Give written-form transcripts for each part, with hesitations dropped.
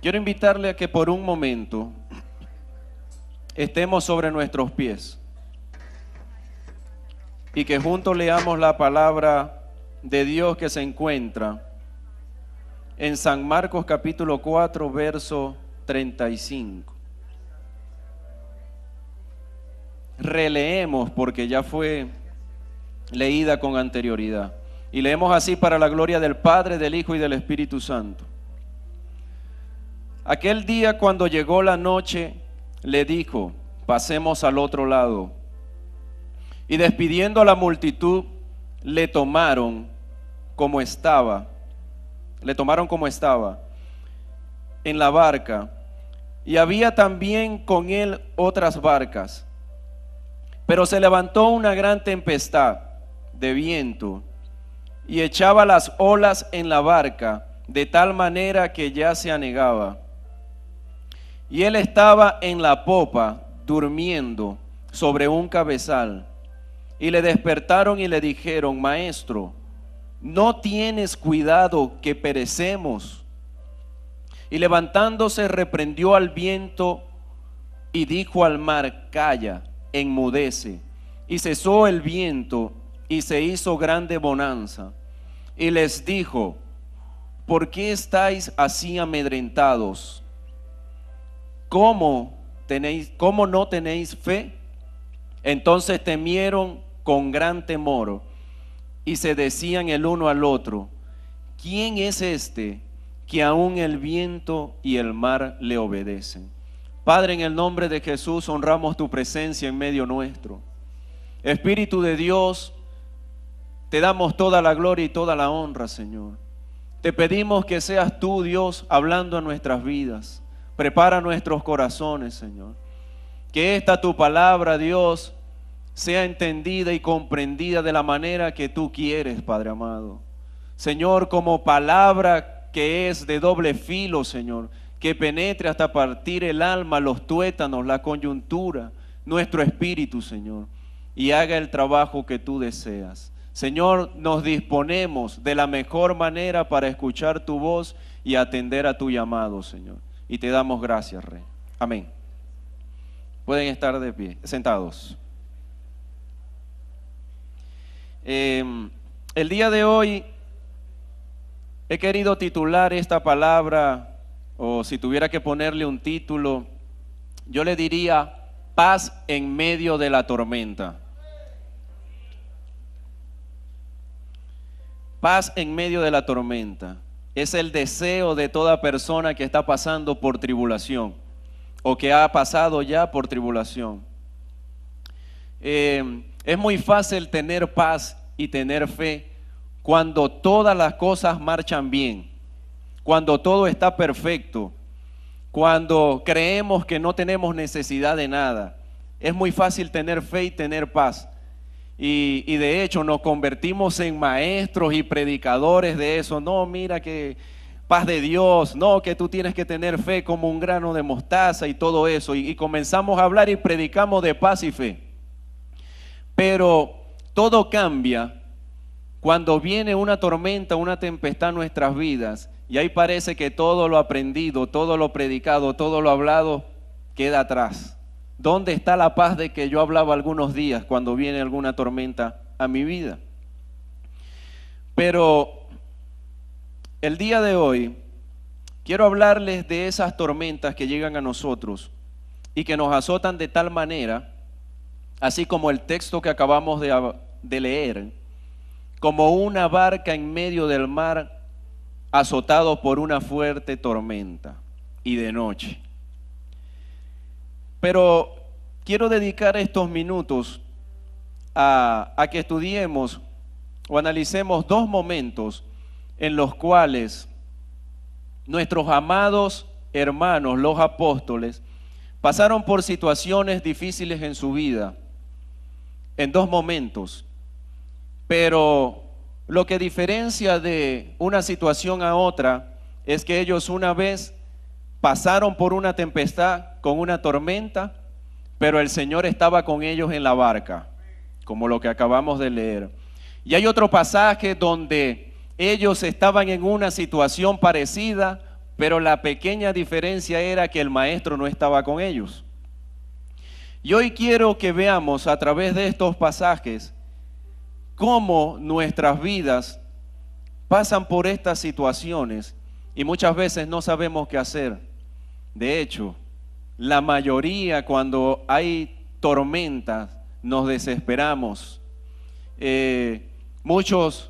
Quiero invitarle a que por un momento estemos sobre nuestros pies y que juntos leamos la palabra de Dios que se encuentra en San Marcos capítulo 4, verso 35. Releemos porque ya fue leída con anterioridad. Y leemos así para la gloria del Padre, del Hijo y del Espíritu Santo. Aquel día cuando llegó la noche, le dijo: pasemos al otro lado. Y despidiendo a la multitud, le tomaron como estaba en la barca, y había también con él otras barcas. Pero se levantó una gran tempestad de viento y echaba las olas en la barca de tal manera que ya se anegaba. Y él estaba en la popa durmiendo sobre un cabezal. Y le despertaron y le dijeron: Maestro, ¿no tienes cuidado que perecemos? Y levantándose reprendió al viento y dijo al mar: Calla, enmudece. Y cesó el viento y se hizo grande bonanza. Y les dijo: ¿por qué estáis así amedrentados? ¿Cómo no tenéis fe? Entonces temieron con gran temor y se decían el uno al otro: ¿quién es este que aún el viento y el mar le obedecen? Padre, en el nombre de Jesús honramos tu presencia en medio nuestro. Espíritu de Dios, te damos toda la gloria y toda la honra, Señor. Te pedimos que seas tú, Dios, hablando a nuestras vidas. Prepara nuestros corazones, Señor. Que esta tu palabra, Dios, sea entendida y comprendida de la manera que tú quieres, Padre amado. Señor, como palabra que es de doble filo, Señor, que penetre hasta partir el alma, los tuétanos, la coyuntura, nuestro espíritu, Señor, y haga el trabajo que tú deseas. Señor, nos disponemos de la mejor manera para escuchar tu voz y atender a tu llamado, Señor. Y te damos gracias, Rey. Amén. Pueden estar de pie, sentados. El día de hoy he querido titular esta palabra, o si tuviera que ponerle un título, yo le diría: paz en medio de la tormenta. Paz en medio de la tormenta. Es el deseo de toda persona que está pasando por tribulación o que ha pasado ya por tribulación. Es muy fácil tener paz y tener fe cuando todas las cosas marchan bien, cuando todo está perfecto, cuando creemos que no tenemos necesidad de nada. Es muy fácil tener fe y tener paz. Y de hecho nos convertimos en maestros y predicadores de eso. No, mira que paz de Dios, no, que tú tienes que tener fe como un grano de mostaza y todo eso. Y comenzamos a hablar y predicamos de paz y fe. Pero todo cambia cuando viene una tormenta, una tempestad en nuestras vidas. Y ahí parece que todo lo aprendido, todo lo predicado, todo lo hablado queda atrás. ¿Dónde está la paz de que yo hablaba algunos días cuando viene alguna tormenta a mi vida? Pero el día de hoy quiero hablarles de esas tormentas que llegan a nosotros y que nos azotan de tal manera, así como el texto que acabamos de leer, como una barca en medio del mar azotado por una fuerte tormenta y de noche. Pero quiero dedicar estos minutos a que estudiemos o analicemos dos momentos en los cuales nuestros amados hermanos, los apóstoles, pasaron por situaciones difíciles en su vida, en dos momentos. Pero lo que diferencia de una situación a otra es que ellos una vez pasaron por una tempestad con una tormenta, pero el Señor estaba con ellos en la barca, como lo que acabamos de leer. Y hay otro pasaje donde ellos estaban en una situación parecida, pero la pequeña diferencia era que el maestro no estaba con ellos. Y hoy quiero que veamos a través de estos pasajes cómo nuestras vidas pasan por estas situaciones y muchas veces no sabemos qué hacer. De hecho, la mayoría cuando hay tormentas nos desesperamos. Muchos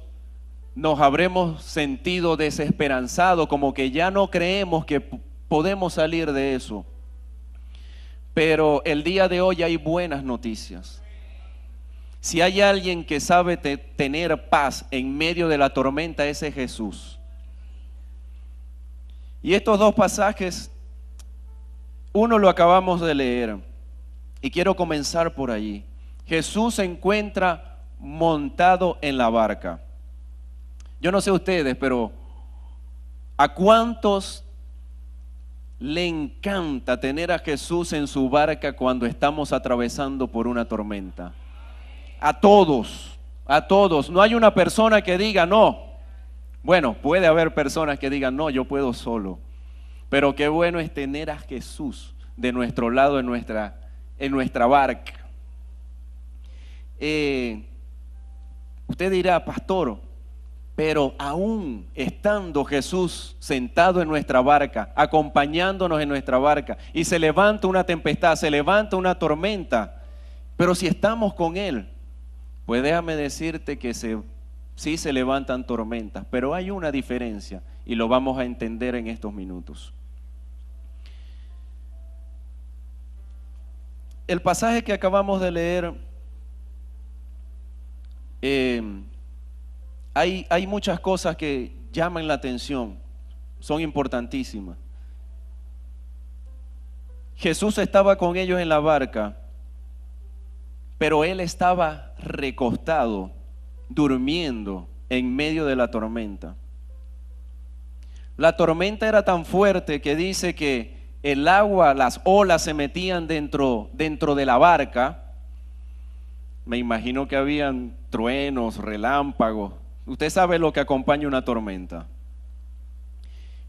nos habremos sentido desesperanzados, como que ya no creemos que podemos salir de eso. Pero el día de hoy hay buenas noticias. Si hay alguien que sabe tener paz en medio de la tormenta, ese es Jesús. Y estos dos pasajes, uno lo acabamos de leer y quiero comenzar por allí. Jesús se encuentra montado en la barca. Yo no sé ustedes, pero ¿a cuántos le encanta tener a Jesús en su barca cuando estamos atravesando por una tormenta? A todos, a todos. No hay una persona que diga no. Bueno, puede haber personas que digan no, yo puedo solo. Pero qué bueno es tener a Jesús de nuestro lado en nuestra barca. Usted dirá, pastor, pero aún estando Jesús sentado en nuestra barca, acompañándonos en nuestra barca, y se levanta una tempestad, se levanta una tormenta, pero si estamos con Él, pues déjame decirte que sí se levantan tormentas, pero hay una diferencia y lo vamos a entender en estos minutos. El pasaje que acabamos de leer, hay muchas cosas que llaman la atención, son importantísimas. Jesús estaba con ellos en la barca, pero Él estaba recostado, durmiendo en medio de la tormenta. La tormenta era tan fuerte que dice que el agua, las olas se metían dentro de la barca. Me imagino que habían truenos, relámpagos. Usted sabe lo que acompaña una tormenta.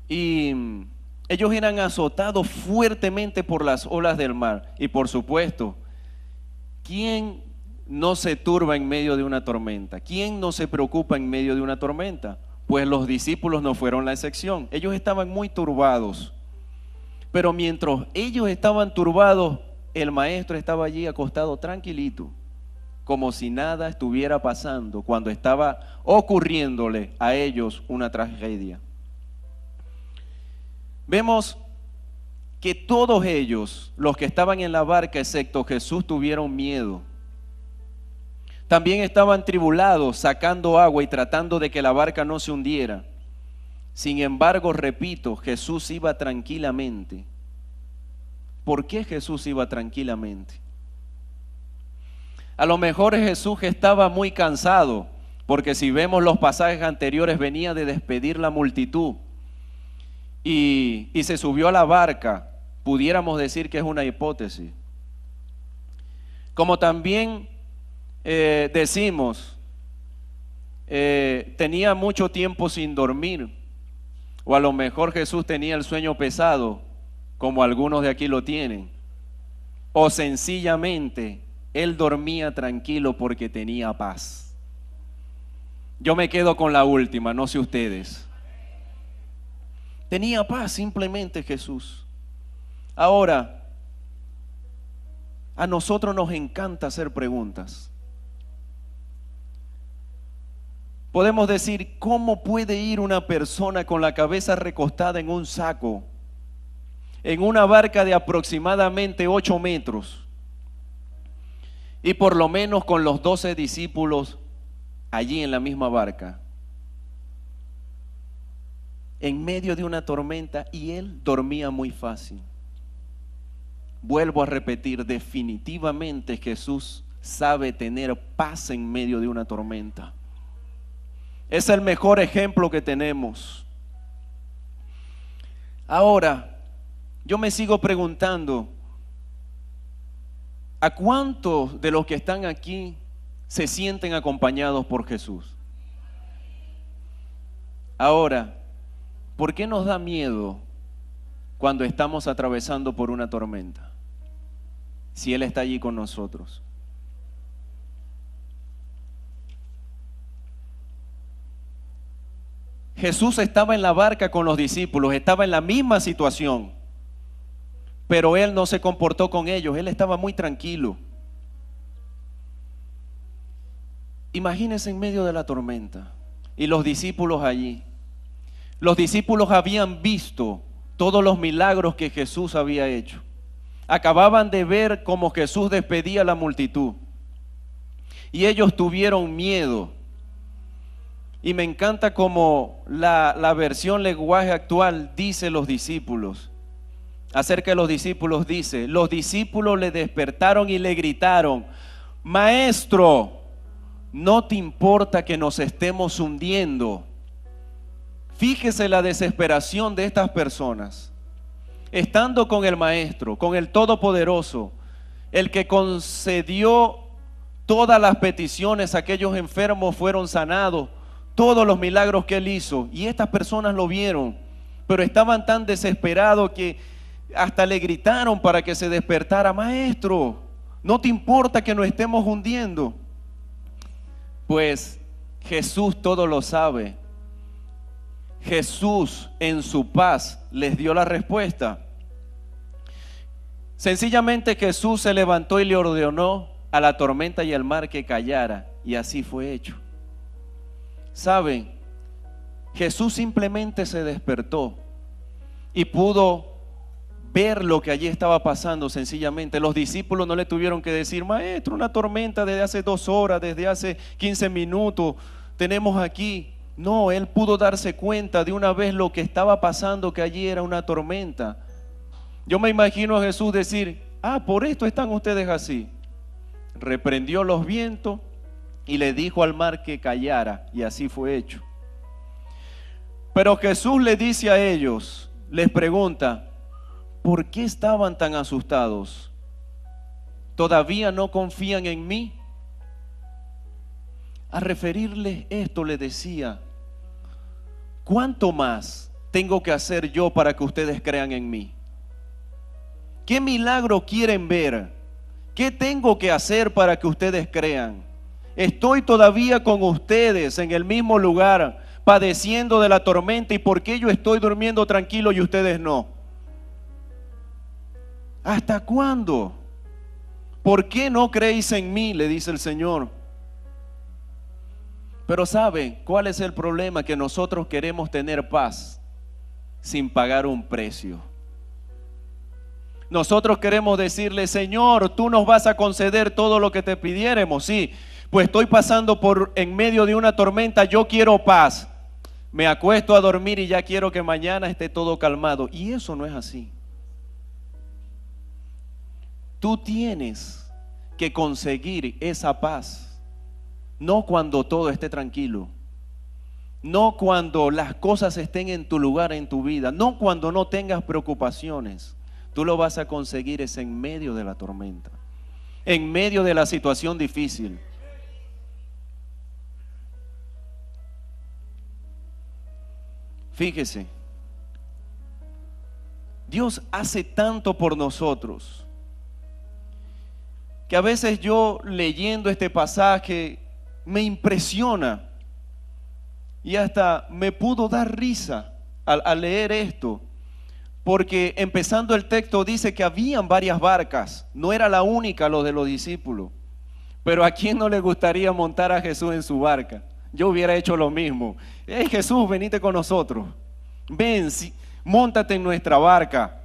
Y ellos eran azotados fuertemente por las olas del mar. Y por supuesto, ¿quién no se turba en medio de una tormenta? ¿Quién no se preocupa en medio de una tormenta? Pues los discípulos no fueron la excepción. Ellos estaban muy turbados. Pero mientras ellos estaban turbados, el maestro estaba allí acostado tranquilito, como si nada estuviera pasando cuando estaba ocurriéndole a ellos una tragedia. Vemos que todos ellos, los que estaban en la barca, excepto Jesús, tuvieron miedo. También estaban tribulados, sacando agua y tratando de que la barca no se hundiera. Sin embargo, repito, Jesús iba tranquilamente. ¿Por qué Jesús iba tranquilamente? A lo mejor Jesús estaba muy cansado, porque si vemos los pasajes anteriores venía de despedir la multitud y se subió a la barca. Pudiéramos decir que es una hipótesis. Como también decimos, tenía mucho tiempo sin dormir, o a lo mejor Jesús tenía el sueño pesado, como algunos de aquí lo tienen, o sencillamente Él dormía tranquilo porque tenía paz. Yo me quedo con la última, no sé ustedes. Tenía paz simplemente Jesús. Ahora, a nosotros nos encanta hacer preguntas. Podemos decir, ¿cómo puede ir una persona con la cabeza recostada en un saco, en una barca de aproximadamente 8 metros, y por lo menos con los 12 discípulos allí en la misma barca, en medio de una tormenta, y él dormía muy fácil? Vuelvo a repetir, definitivamente Jesús sabe tener paz en medio de una tormenta. Es el mejor ejemplo que tenemos. Ahora, yo me sigo preguntando, ¿a cuántos de los que están aquí se sienten acompañados por Jesús? Ahora, ¿por qué nos da miedo cuando estamos atravesando por una tormenta, si Él está allí con nosotros. Jesús estaba en la barca con los discípulos, estaba en la misma situación, pero Él no se comportó con ellos, Él estaba muy tranquilo. Imagínense en medio de la tormenta y los discípulos allí. Los discípulos habían visto todos los milagros que Jesús había hecho. Acababan de ver cómo Jesús despedía a la multitud y ellos tuvieron miedo. Y me encanta como la versión lenguaje actual dice los discípulos. Acerca de los discípulos dice: los discípulos le despertaron y le gritaron: Maestro, ¿no te importa que nos estemos hundiendo? Fíjese la desesperación de estas personas. Estando con el Maestro, con el Todopoderoso, el que concedió todas las peticiones, aquellos enfermos fueron sanados, todos los milagros que Él hizo, y estas personas lo vieron, pero estaban tan desesperados que hasta le gritaron para que se despertara: Maestro, ¿no te importa que nos estemos hundiendo? Pues Jesús todo lo sabe. Jesús en su paz les dio la respuesta. Sencillamente Jesús se levantó y le ordenó a la tormenta y al mar que callara, y así fue hecho. ¿Saben? Jesús simplemente se despertó y pudo ver lo que allí estaba pasando sencillamente. Los discípulos no le tuvieron que decir: Maestro, una tormenta desde hace 2 horas, desde hace 15 minutos, tenemos aquí. No, Él pudo darse cuenta de una vez lo que estaba pasando, que allí era una tormenta. Yo me imagino a Jesús decir: por esto están ustedes así. Reprendió los vientos y le dijo al mar que callara, y así fue hecho. Pero Jesús le dice a ellos, les pregunta: ¿por qué estaban tan asustados? ¿Todavía no confían en mí? A referirles esto le decía: ¿cuánto más tengo que hacer yo para que ustedes crean en mí? ¿Qué milagro quieren ver? ¿Qué tengo que hacer para que ustedes crean? Estoy todavía con ustedes en el mismo lugar, padeciendo de la tormenta, ¿y por qué yo estoy durmiendo tranquilo y ustedes no? ¿Hasta cuándo? ¿Por qué no creéis en mí?, le dice el Señor. Pero ¿saben cuál es el problema? Que nosotros queremos tener paz sin pagar un precio. Nosotros queremos decirle: Señor, tú nos vas a conceder todo lo que te pidiéramos. Sí, pues estoy pasando en medio de una tormenta, yo quiero paz. Me acuesto a dormir y ya quiero que mañana esté todo calmado. Y eso no es así. Tú tienes que conseguir esa paz. No cuando todo esté tranquilo, no cuando las cosas estén en tu lugar en tu vida, no cuando no tengas preocupaciones. Tú lo vas a conseguir es en medio de la tormenta, en medio de la situación difícil. Fíjese, Dios hace tanto por nosotros que a veces yo, leyendo este pasaje, me impresiona y hasta me pudo dar risa al leer esto, porque empezando el texto dice que habían varias barcas, no era la única lo de los discípulos, pero ¿a quién no le gustaría montar a Jesús en su barca? Yo hubiera hecho lo mismo. Hey, Jesús, venite con nosotros, ven, móntate en nuestra barca.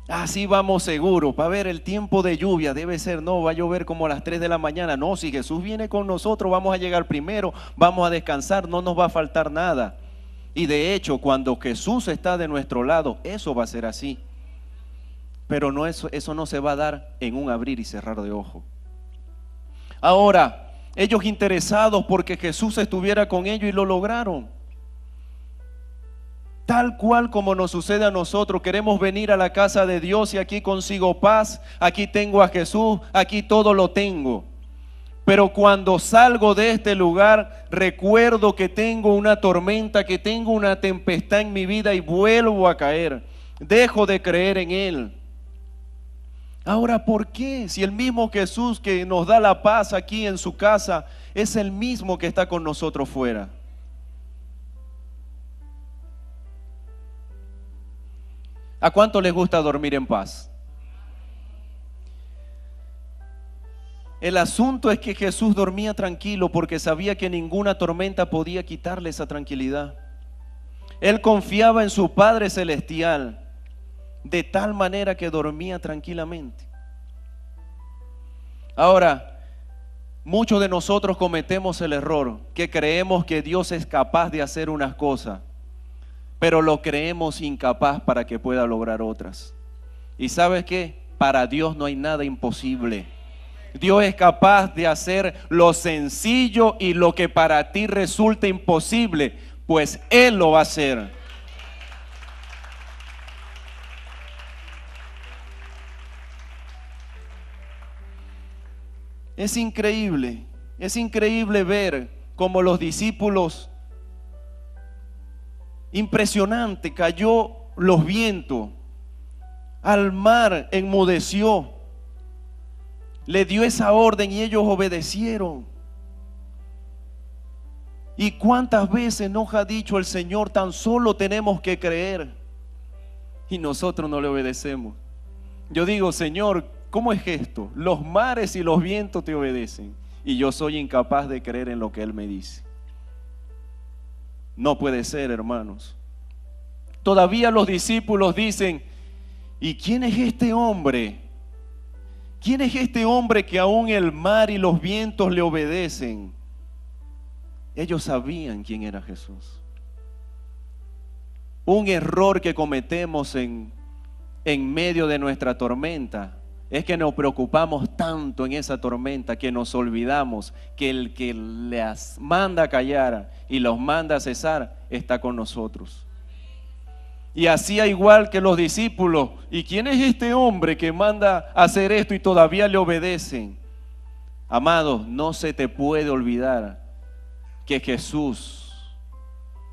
Así vamos seguros. Va a haber el tiempo de lluvia, debe ser, no, va a llover como a las 3 de la mañana. No, si Jesús viene con nosotros, vamos a llegar primero, vamos a descansar, no nos va a faltar nada. Y de hecho, cuando Jesús está de nuestro lado, eso va a ser así. Pero no, eso no se va a dar en un abrir y cerrar de ojos. Ahora, ellos interesados porque Jesús estuviera con ellos, y lo lograron. Tal cual como nos sucede a nosotros, queremos venir a la casa de Dios y aquí consigo paz, aquí tengo a Jesús, aquí todo lo tengo. Pero cuando salgo de este lugar, recuerdo que tengo una tormenta, que tengo una tempestad en mi vida y vuelvo a caer. dejo de creer en Él. Ahora, ¿por qué? Si el mismo Jesús que nos da la paz aquí en su casa es el mismo que está con nosotros fuera. ¿A cuánto les gusta dormir en paz? El asunto es que Jesús dormía tranquilo porque sabía que ninguna tormenta podía quitarle esa tranquilidad. Él confiaba en su Padre Celestial de tal manera que dormía tranquilamente. Ahora, muchos de nosotros cometemos el error que creemos que Dios es capaz de hacer unas cosas, pero lo creemos incapaz para que pueda lograr otras. ¿Y sabes qué? Para Dios no hay nada imposible. Dios es capaz de hacer lo sencillo y lo que para ti resulta imposible, pues Él lo va a hacer. Es increíble ver cómo los discípulos, impresionante, cayó los vientos, al mar enmudeció. Le dio esa orden y ellos obedecieron. ¿Y cuántas veces nos ha dicho el Señor, tan solo tenemos que creer? Y nosotros no le obedecemos. Yo digo, Señor, ¿cómo es esto? Los mares y los vientos te obedecen y yo soy incapaz de creer en lo que Él me dice. No puede ser, hermanos. Todavía los discípulos dicen, ¿y quién es este hombre? ¿Quién es este hombre que aún el mar y los vientos le obedecen? Ellos sabían quién era Jesús. Un error que cometemos en medio de nuestra tormenta es que nos preocupamos tanto en esa tormenta que nos olvidamos que el que les manda a callar y los manda a cesar está con nosotros. Y hacía igual que los discípulos. ¿Y quién es este hombre que manda a hacer esto y todavía le obedecen? Amados, no se te puede olvidar que Jesús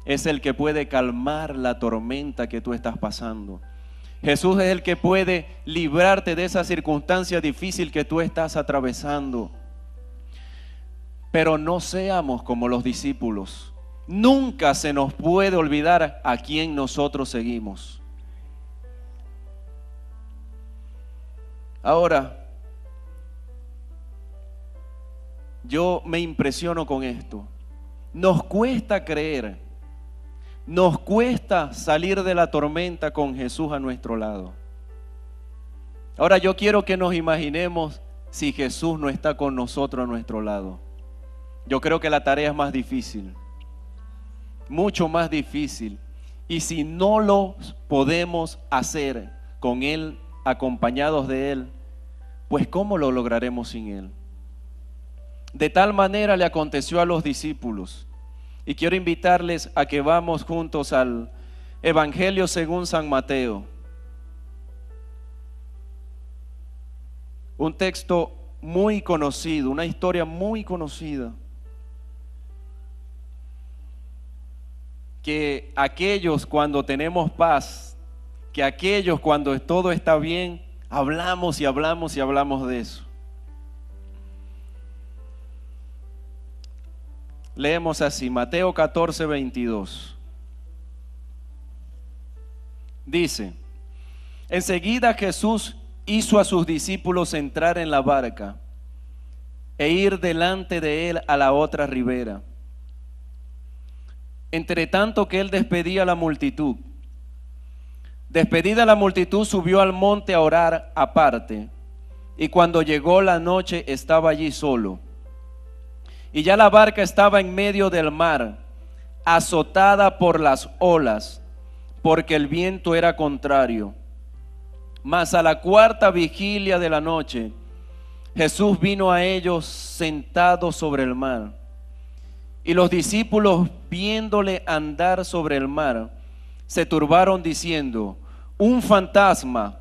es el que puede calmar la tormenta que tú estás pasando. Jesús es el que puede librarte de esa circunstancia difícil que tú estás atravesando. Pero no seamos como los discípulos. Nunca se nos puede olvidar a quién nosotros seguimos. Ahora, yo me impresiono con esto. Nos cuesta creer, nos cuesta salir de la tormenta con Jesús a nuestro lado. Ahora yo quiero que nos imaginemos si Jesús no está con nosotros a nuestro lado. Yo creo que la tarea es más difícil. Mucho más difícil. Y si no lo podemos hacer con Él, acompañados de Él, pues ¿cómo lo lograremos sin Él? De tal manera le aconteció a los discípulos. Y quiero invitarles a que vamos juntos al Evangelio según San Mateo. Un texto muy conocido, una historia muy conocida. Que aquellos cuando tenemos paz, que aquellos cuando todo está bien, hablamos y hablamos y hablamos de eso. Leemos así, Mateo 14, 22. Dice, enseguida Jesús hizo a sus discípulos entrar en la barca e ir delante de él a la otra ribera. Entre tanto que él despedía a la multitud. Despedida la multitud, subió al monte a orar aparte, y cuando llegó la noche estaba allí solo. Y ya la barca estaba en medio del mar, azotada por las olas, porque el viento era contrario. Mas a la cuarta vigilia de la noche, Jesús vino a ellos sentado sobre el mar. Y los discípulos, viéndole andar sobre el mar, se turbaron diciendo, un fantasma,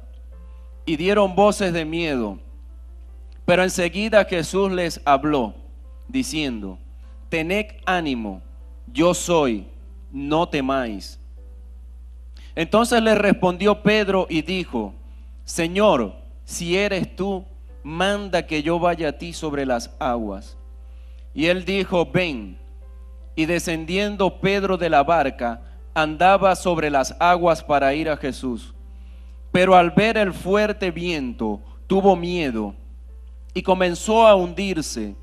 y dieron voces de miedo. Pero enseguida Jesús les habló, diciendo, tened ánimo, yo soy, no temáis. Entonces le respondió Pedro y dijo: Señor, si eres tú, manda que yo vaya a ti sobre las aguas. Y él dijo: ven. Y descendiendo Pedro de la barca, andaba sobre las aguas para ir a Jesús. Pero al ver el fuerte viento, tuvo miedo y comenzó a hundirse.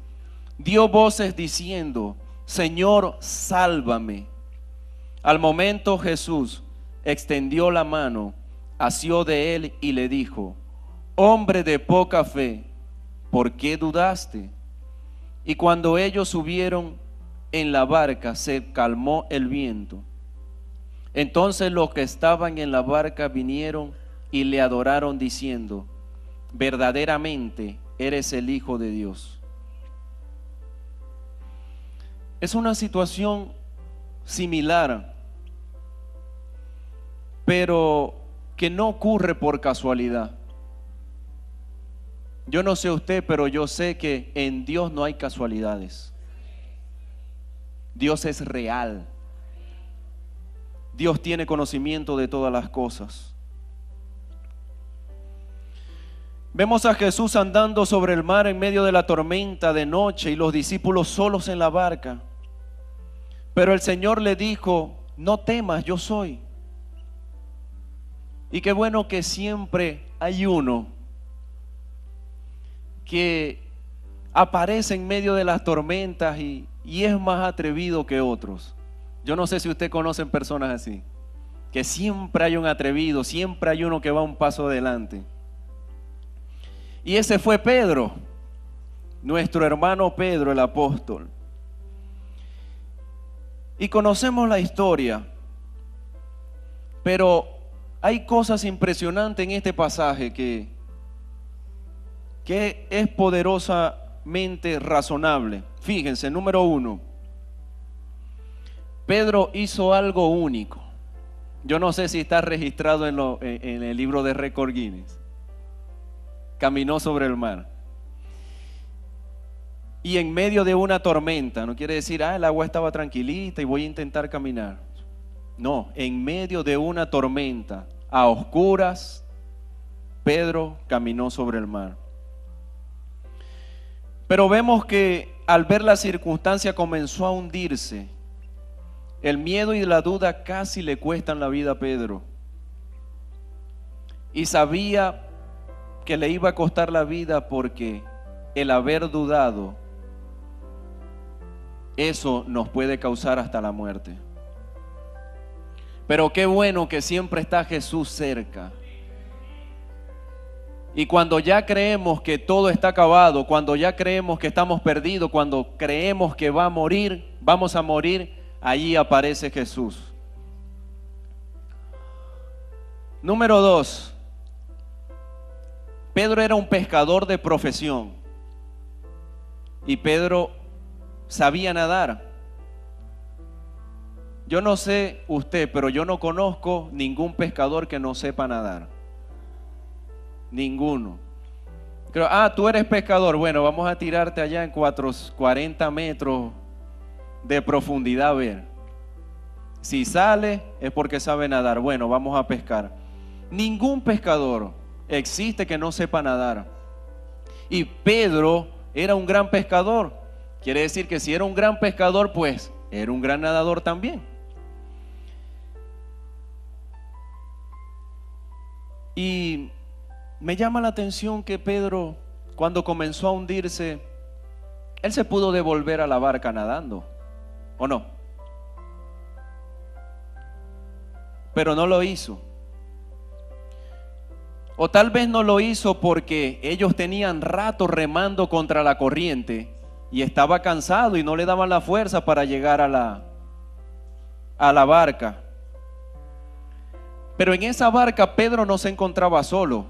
Dio voces diciendo: Señor, sálvame. Al momento Jesús extendió la mano, asió de él y le dijo: hombre de poca fe, ¿por qué dudaste? Y cuando ellos subieron en la barca, se calmó el viento. Entonces los que estaban en la barca vinieron y le adoraron diciendo: verdaderamente eres el Hijo de Dios. Es una situación similar, pero que no ocurre por casualidad. Yo no sé usted, pero yo sé que en Dios no hay casualidades. Dios es real. Dios tiene conocimiento de todas las cosas. Vemos a Jesús andando sobre el mar en medio de la tormenta de noche y los discípulos solos en la barca. Pero el Señor le dijo: no temas, yo soy. Y qué bueno que siempre hay uno que aparece en medio de las tormentas y es más atrevido que otros. Yo no sé si usted conoce personas así, que siempre hay un atrevido, siempre hay uno que va un paso adelante. Y ese fue Pedro, nuestro hermano Pedro, el apóstol. Y conocemos la historia, pero hay cosas impresionantes en este pasaje que es poderosamente razonable. Fíjense, número 1, Pedro hizo algo único. Yo no sé si está registrado en el libro de récord Guinness. Caminó sobre el mar. Y en medio de una tormenta. No quiere decir: el agua estaba tranquilita y voy a intentar caminar. No, en medio de una tormenta, a oscuras, Pedro caminó sobre el mar. Pero vemos que al ver la circunstancia comenzó a hundirse. El miedo y la duda casi le cuestan la vida a Pedro. Y sabía que le iba a costar la vida porque el haber dudado, eso nos puede causar hasta la muerte. Pero qué bueno que siempre está Jesús cerca. Y cuando ya creemos que todo está acabado, cuando ya creemos que estamos perdidos, cuando creemos que vamos a morir, allí aparece Jesús. Número 2. Pedro era un pescador de profesión. Y Pedro sabía nadar. Yo no sé usted, pero yo no conozco ningún pescador que no sepa nadar. Ninguno. Creo, tú eres pescador. Bueno, vamos a tirarte allá en 40 metros de profundidad a ver. Si sale es porque sabe nadar. Bueno, vamos a pescar. Ningún pescador existe que no sepa nadar. Y Pedro era un gran pescador. Quiere decir que si era un gran pescador, pues era un gran nadador también. Y me llama la atención que Pedro, cuando comenzó a hundirse, él se pudo devolver a la barca nadando, ¿o no? Pero no lo hizo. O tal vez no lo hizo porque ellos tenían rato remando contra la corriente y estaba cansado y no le daban la fuerza para llegar a la barca. Pero en esa barca Pedro no se encontraba solo.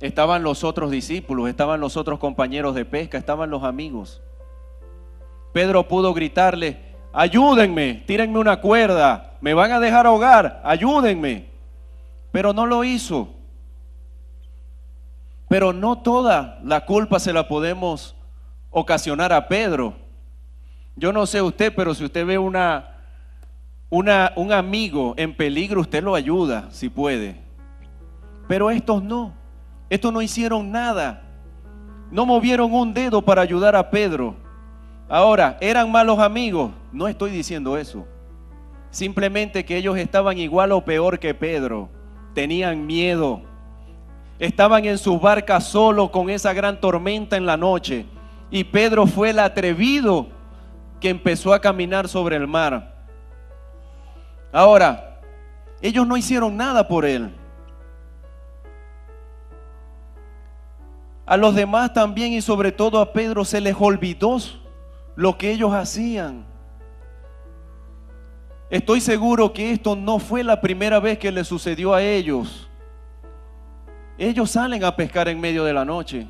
Estaban los otros discípulos, estaban los otros compañeros de pesca, estaban los amigos. Pedro pudo gritarle: ayúdenme, tírenme una cuerda, me van a dejar ahogar, ayúdenme. Pero no lo hizo. Pero no toda la culpa se la podemos ocasionar a Pedro. Yo no sé usted, pero si usted ve una un amigo en peligro, usted lo ayuda si puede. Pero estos no hicieron nada. No movieron un dedo para ayudar a Pedro. Ahora, ¿eran malos amigos? No estoy diciendo eso. Simplemente que ellos estaban igual o peor que Pedro. Tenían miedo. Estaban en sus barcas solos con esa gran tormenta en la noche. Y Pedro fue el atrevido que empezó a caminar sobre el mar. Ahora, ellos no hicieron nada por él. A los demás también, y sobre todo a Pedro, se les olvidó lo que ellos hacían. Estoy seguro que esto no fue la primera vez que les sucedió a ellos. Ellos salen a pescar en medio de la noche.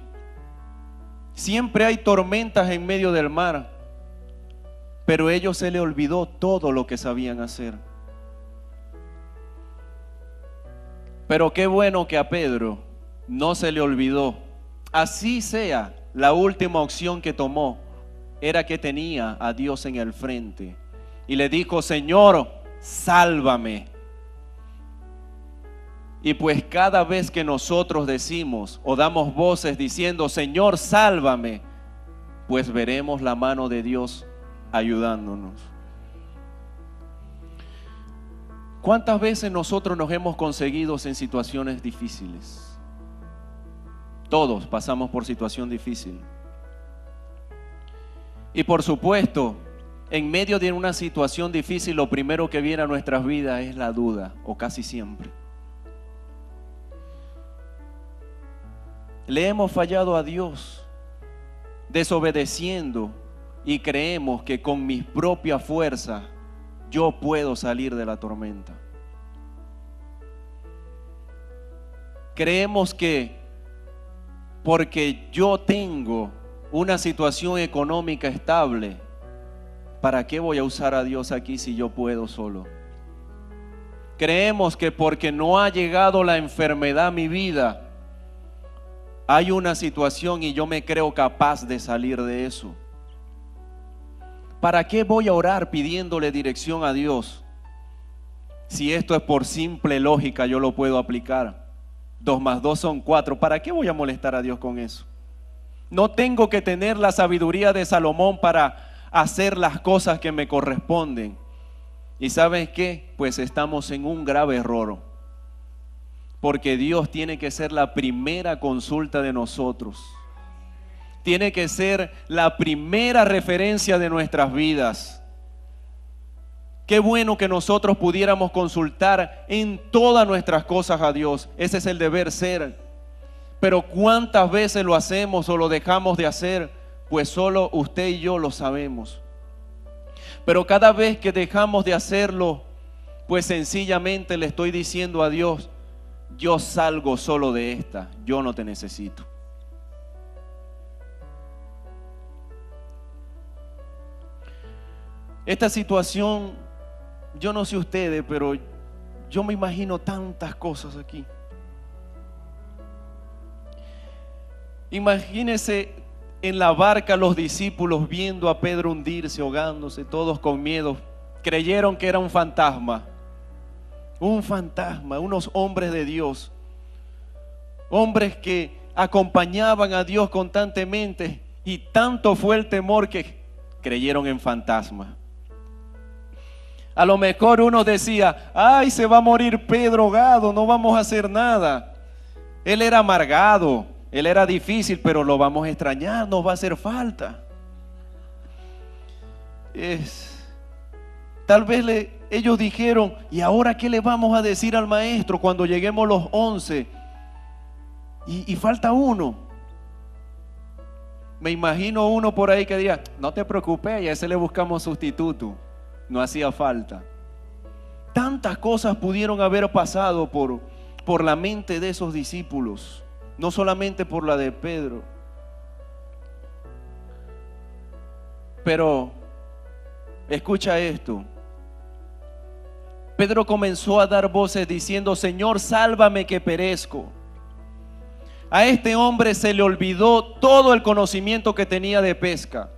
Siempre hay tormentas en medio del mar. Pero a ellos se les olvidó todo lo que sabían hacer. Pero qué bueno que a Pedro no se le olvidó. Así sea, la última opción que tomó era que tenía a Dios en el frente. Y le dijo: Señor, sálvame. Y pues cada vez que nosotros decimos o damos voces diciendo: Señor, sálvame, pues veremos la mano de Dios ayudándonos. ¿Cuántas veces nosotros nos hemos conseguido en situaciones difíciles? Todos pasamos por situación difícil. Y por supuesto, en medio de una situación difícil, lo primero que viene a nuestras vidas es la duda, o casi siempre. Le hemos fallado a Dios, desobedeciendo, y creemos que con mis propias fuerzas yo puedo salir de la tormenta. Creemos que porque yo tengo una situación económica estable, ¿para qué voy a usar a Dios aquí si yo puedo solo? Creemos que porque no ha llegado la enfermedad a mi vida, hay una situación y yo me creo capaz de salir de eso. ¿Para qué voy a orar pidiéndole dirección a Dios? Si esto es por simple lógica, yo lo puedo aplicar. 2 más 2 son 4. ¿Para qué voy a molestar a Dios con eso? No tengo que tener la sabiduría de Salomón para hacer las cosas que me corresponden. ¿Y sabes qué? Pues estamos en un grave error. Porque Dios tiene que ser la primera consulta de nosotros. Tiene que ser la primera referencia de nuestras vidas. Qué bueno que nosotros pudiéramos consultar en todas nuestras cosas a Dios. Ese es el deber ser. Pero ¿cuántas veces lo hacemos o lo dejamos de hacer? Pues solo usted y yo lo sabemos. Pero cada vez que dejamos de hacerlo, pues sencillamente le estoy diciendo a Dios: yo salgo solo de esta, yo no te necesito. Esta situación, yo no sé ustedes, pero yo me imagino tantas cosas aquí. Imagínense en la barca los discípulos viendo a Pedro hundirse, ahogándose, todos con miedo. Creyeron que era un fantasma, unos hombres de Dios, hombres que acompañaban a Dios constantemente, y tanto fue el temor que creyeron en fantasmas. A lo mejor uno decía: ay, se va a morir Pedro ahogado, no vamos a hacer nada. Él era amargado, él era difícil, pero lo vamos a extrañar, nos va a hacer falta. Tal vez ellos dijeron: ¿y ahora qué le vamos a decir al maestro cuando lleguemos los 11? Y falta uno. Me imagino uno por ahí que diga: no te preocupes, a ese le buscamos sustituto. No hacía falta. Tantas cosas pudieron haber pasado por la mente de esos discípulos, no solamente por la de Pedro. Pero escucha esto. Pedro comenzó a dar voces diciendo: Señor, sálvame que perezco. A este hombre se le olvidó todo el conocimiento que tenía de pesca.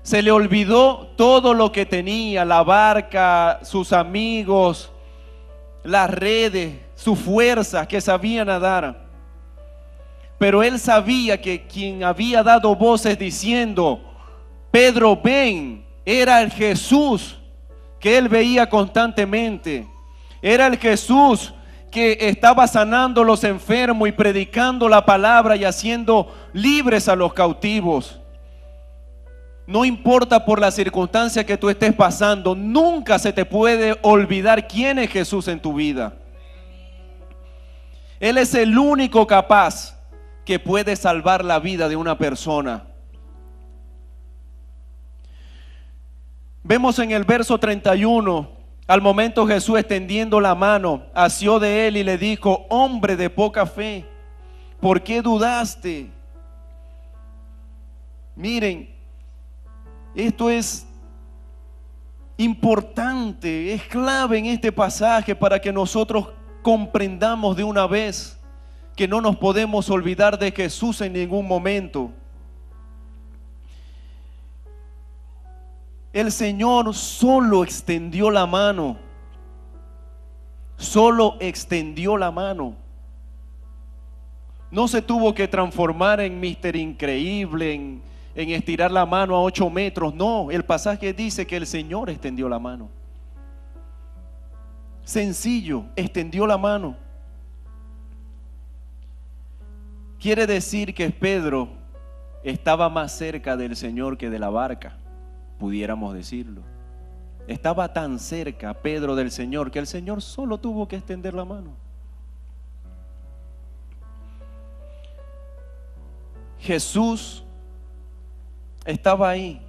Se le olvidó todo lo que tenía, la barca, sus amigos, las redes, su fuerza, que sabía nadar. Pero él sabía que quien había dado voces diciendo, Pedro, ven, era el Jesús que él veía constantemente. Era el Jesús que estaba sanando a los enfermos y predicando la palabra y haciendo libres a los cautivos. No importa por la circunstancia que tú estés pasando, nunca se te puede olvidar quién es Jesús en tu vida. Él es el único capaz que puede salvar la vida de una persona. Vemos en el verso 31, al momento Jesús extendiendo la mano, asió de él y le dijo, hombre de poca fe, ¿por qué dudaste? Miren, esto es importante, es clave en este pasaje para que nosotros comprendamos de una vez que no nos podemos olvidar de Jesús en ningún momento. El Señor solo extendió la mano, solo extendió la mano. No se tuvo que transformar en Mister Increíble, en estirar la mano a 8 metros. No, el pasaje dice que el Señor extendió la mano. Sencillo, extendió la mano. Quiere decir que Pedro estaba más cerca del Señor que de la barca, pudiéramos decirlo. Estaba tan cerca Pedro del Señor que el Señor solo tuvo que extender la mano. Jesús estaba ahí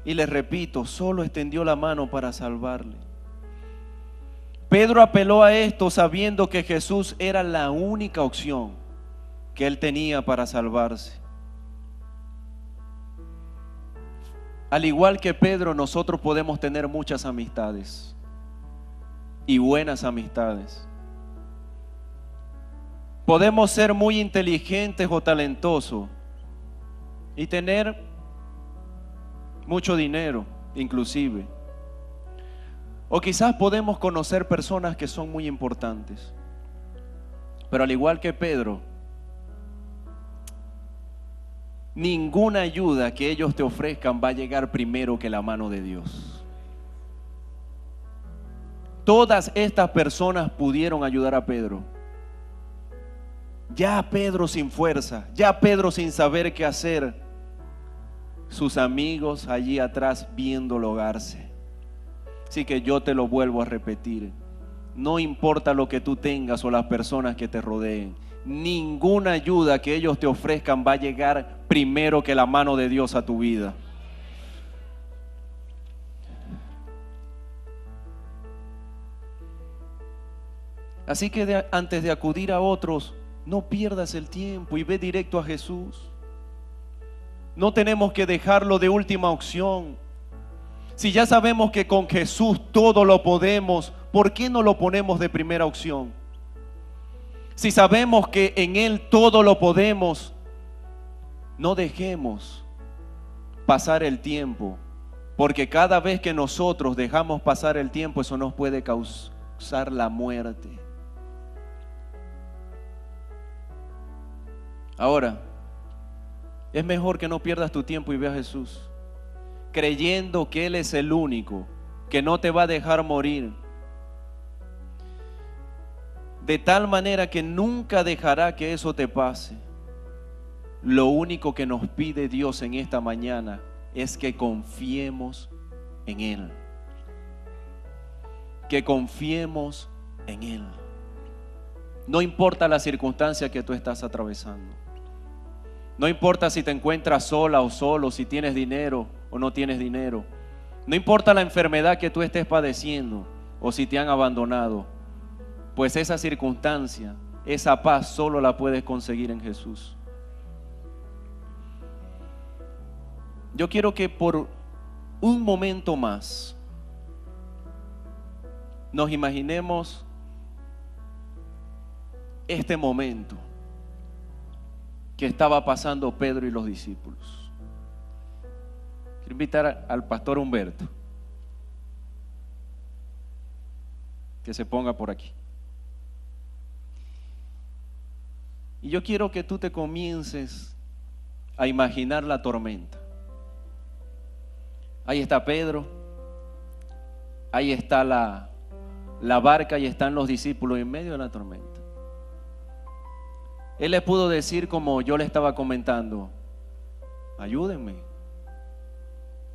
y les repito, solo extendió la mano para salvarle. Pedro apeló a esto sabiendo que Jesús era la única opción que él tenía para salvarse. Al igual que Pedro, nosotros podemos tener muchas amistades y buenas amistades. Podemos ser muy inteligentes o talentosos y tener mucho dinero, inclusive. O quizás podemos conocer personas que son muy importantes. Pero al igual que Pedro, ninguna ayuda que ellos te ofrezcan va a llegar primero que la mano de Dios. Todas estas personas pudieron ayudar a Pedro. Ya Pedro sin fuerza, ya Pedro sin saber qué hacer, sus amigos allí atrás viéndolo ahogarse. Así que yo te lo vuelvo a repetir, no importa lo que tú tengas o las personas que te rodeen, ninguna ayuda que ellos te ofrezcan va a llegar primero que la mano de Dios a tu vida. Así que antes de acudir a otros, no pierdas el tiempo y ve directo a Jesús. No tenemos que dejarlo de última opción. Si ya sabemos que con Jesús todo lo podemos, ¿por qué no lo ponemos de primera opción? Si sabemos que en Él todo lo podemos, no dejemos pasar el tiempo, porque cada vez que nosotros dejamos pasar el tiempo, eso nos puede causar la muerte. Ahora, es mejor que no pierdas tu tiempo y veas a Jesús, creyendo que Él es el único que no te va a dejar morir, de tal manera que nunca dejará que eso te pase. Lo único que nos pide Dios en esta mañana es que confiemos en Él, que confiemos en Él. No importa la circunstancia que tú estás atravesando. No importa si te encuentras sola o solo, si tienes dinero o no tienes dinero. No importa la enfermedad que tú estés padeciendo o si te han abandonado. Pues esa circunstancia, esa paz solo la puedes conseguir en Jesús. Yo quiero que por un momento más nos imaginemos este momento que estaba pasando Pedro y los discípulos. Quiero invitar al pastor Humberto que se ponga por aquí. Y yo quiero que tú te comiences a imaginar la tormenta. Ahí está Pedro, ahí está la barca y están los discípulos en medio de la tormenta. Él le pudo decir, como yo le estaba comentando: ayúdenme,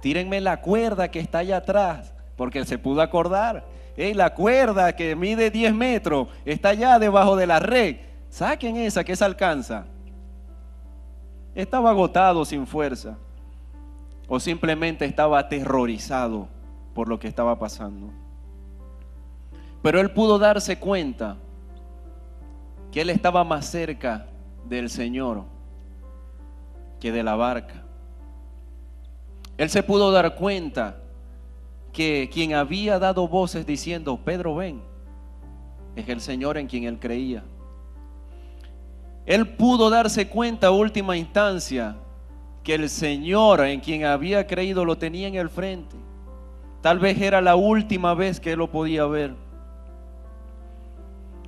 tírenme la cuerda que está allá atrás, porque él se pudo acordar. La cuerda que mide 10 metros está allá debajo de la red, saquen esa que esa alcanza. Estaba agotado, sin fuerza, o simplemente estaba aterrorizado por lo que estaba pasando. Pero él pudo darse cuenta que él estaba más cerca del Señor que de la barca. Él se pudo dar cuenta que quien había dado voces diciendo: Pedro, ven, es el Señor en quien él creía. Él pudo darse cuenta a última instancia que el Señor en quien había creído lo tenía en el frente. Tal vez era la última vez que él lo podía ver,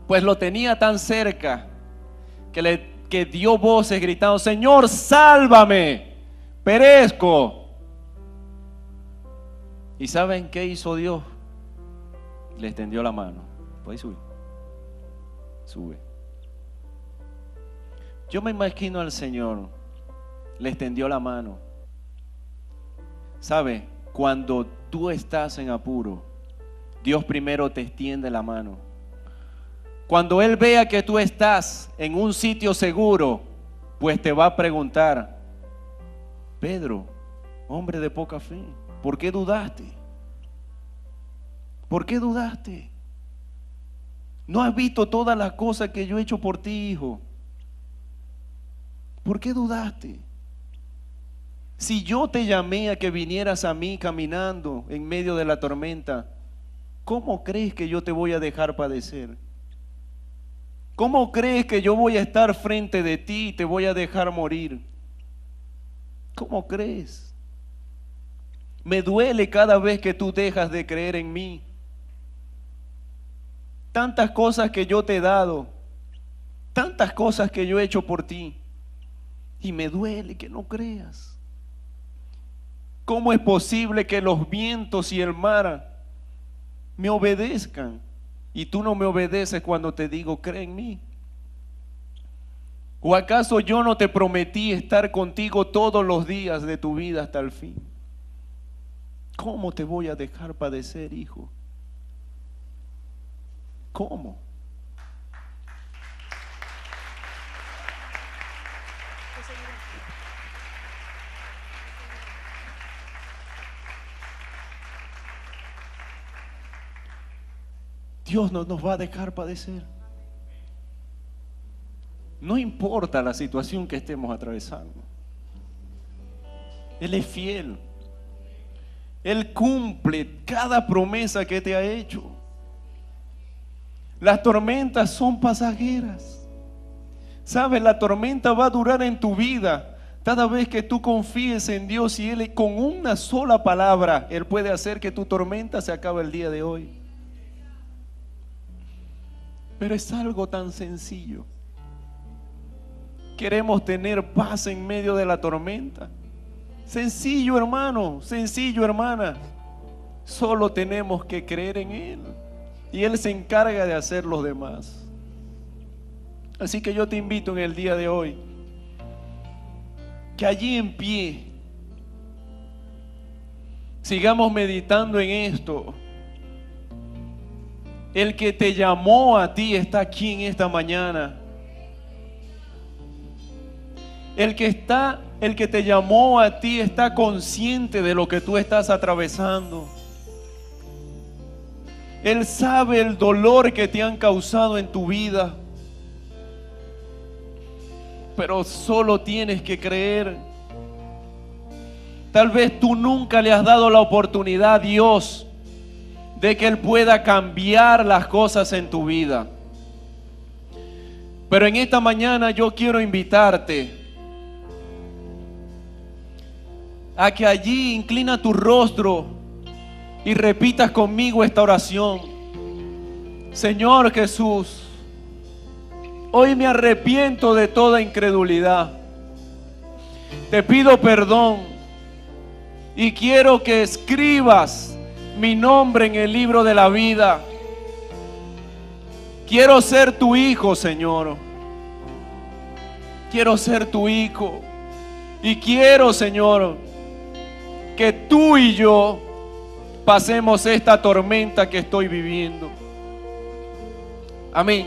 pues lo tenía tan cerca que dio voces gritando: Señor, sálvame, perezco. ¿Y saben qué hizo Dios? Le extendió la mano. ¿Puedes subir? Sube. Yo me imagino al Señor, le extendió la mano. ¿Sabe? Cuando tú estás en apuro, Dios primero te extiende la mano. Cuando Él vea que tú estás en un sitio seguro, pues te va a preguntar: Pedro, hombre de poca fe, ¿por qué dudaste? ¿Por qué dudaste? ¿No has visto todas las cosas que yo he hecho por ti, hijo? ¿Por qué dudaste? Si yo te llamé a que vinieras a mí caminando en medio de la tormenta, ¿cómo crees que yo te voy a dejar padecer? ¿Cómo crees que yo voy a estar frente de ti y te voy a dejar morir? ¿Cómo crees? Me duele cada vez que tú dejas de creer en mí. Tantas cosas que yo te he dado, tantas cosas que yo he hecho por ti, y me duele que no creas. ¿Cómo es posible que los vientos y el mar me obedezcan y tú no me obedeces cuando te digo: cree en mí? ¿O acaso yo no te prometí estar contigo todos los días de tu vida hasta el fin? ¿Cómo te voy a dejar padecer, hijo? ¿Cómo? Dios no nos va a dejar padecer. No importa la situación que estemos atravesando. Él es fiel. Él cumple cada promesa que te ha hecho. Las tormentas son pasajeras. ¿Sabes? La tormenta va a durar en tu vida cada vez que tú confíes en Dios, y Él con una sola palabra, Él puede hacer que tu tormenta se acabe el día de hoy. Pero es algo tan sencillo. Queremos tener paz en medio de la tormenta. Sencillo, hermano, sencillo, hermana. Solo tenemos que creer en Él y Él se encarga de hacer los demás. Así que yo te invito en el día de hoy que allí en pie sigamos meditando en esto. El que te llamó a ti está aquí en esta mañana. El que te llamó a ti está consciente de lo que tú estás atravesando. Él sabe el dolor que te han causado en tu vida. Pero solo tienes que creer. Tal vez tú nunca le has dado la oportunidad a Dios de que Él pueda cambiar las cosas en tu vida. Pero en esta mañana yo quiero invitarte a que allí inclina tu rostro y repitas conmigo esta oración. Señor Jesús, hoy me arrepiento de toda incredulidad. Te pido perdón y quiero que escribas mi nombre en el libro de la vida. Quiero ser tu hijo, Señor. Quiero ser tu hijo. Y quiero, Señor, que tú y yo pasemos esta tormenta que estoy viviendo. Amén.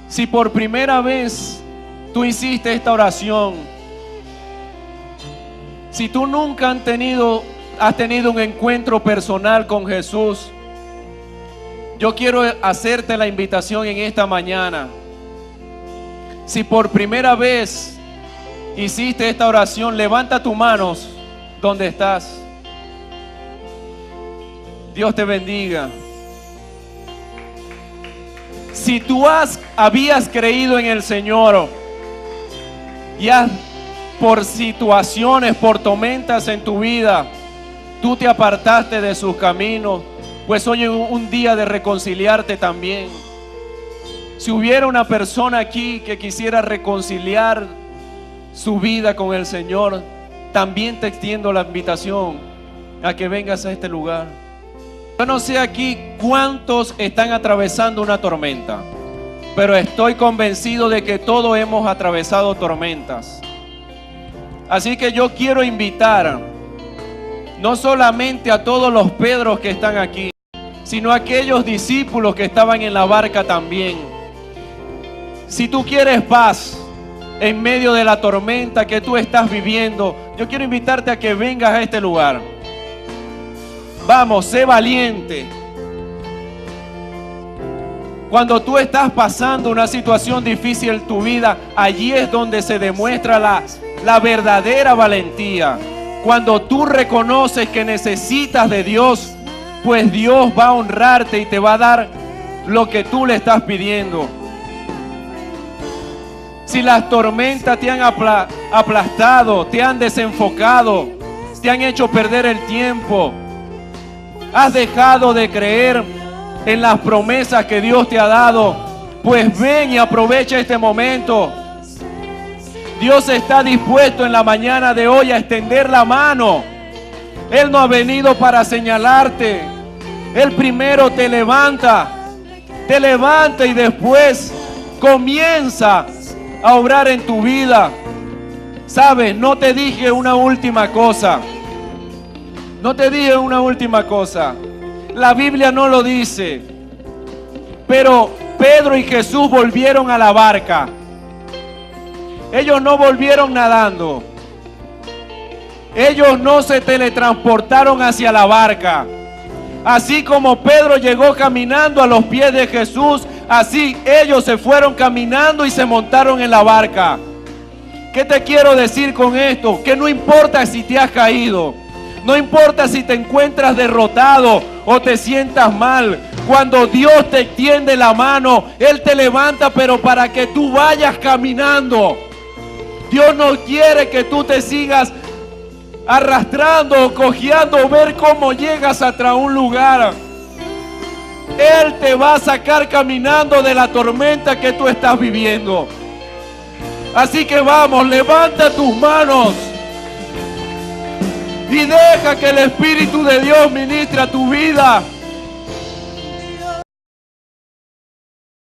Si por primera vez tú hiciste esta oración, si tú nunca has tenido un encuentro personal con Jesús, yo quiero hacerte la invitación en esta mañana. Si por primera vez hiciste esta oración, levanta tus manos donde estás. Dios te bendiga. Si tú habías creído en el Señor y por situaciones, por tormentas en tu vida, tú te apartaste de sus caminos, pues hoy es un día de reconciliarte también. Si hubiera una persona aquí que quisiera reconciliar su vida con el Señor, también te extiendo la invitación a que vengas a este lugar. Yo no sé aquí cuántos están atravesando una tormenta, pero estoy convencido de que todos hemos atravesado tormentas. Así que yo quiero invitar no solamente a todos los Pedros que están aquí, sino a aquellos discípulos que estaban en la barca también. Si tú quieres paz en medio de la tormenta que tú estás viviendo, yo quiero invitarte a que vengas a este lugar. Vamos, sé valiente. Cuando tú estás pasando una situación difícil en tu vida, allí es donde se demuestra la verdadera valentía. Cuando tú reconoces que necesitas de Dios, pues Dios va a honrarte y te va a dar lo que tú le estás pidiendo. Si las tormentas te han aplastado, te han desenfocado, te han hecho perder el tiempo, has dejado de creer en las promesas que Dios te ha dado, pues ven y aprovecha este momento. Dios está dispuesto en la mañana de hoy a extender la mano. Él no ha venido para señalarte. Él primero te levanta y después comienza a obrar en tu vida. ¿Sabes? No te dije una última cosa. La Biblia no lo dice. Pero Pedro y Jesús volvieron a la barca. Ellos no volvieron nadando. Ellos no se teletransportaron hacia la barca. Así como Pedro llegó caminando a los pies de Jesús, así ellos se fueron caminando y se montaron en la barca. ¿Qué te quiero decir con esto? Que no importa si te has caído, no importa si te encuentras derrotado o te sientas mal. Cuando Dios te extiende la mano, Él te levanta, pero para que tú vayas caminando. Dios no quiere que tú te sigas arrastrando o cojeando, ver cómo llegas hasta un lugar. Él te va a sacar caminando de la tormenta que tú estás viviendo. Así que vamos, levanta tus manos y deja que el Espíritu de Dios ministre a tu vida.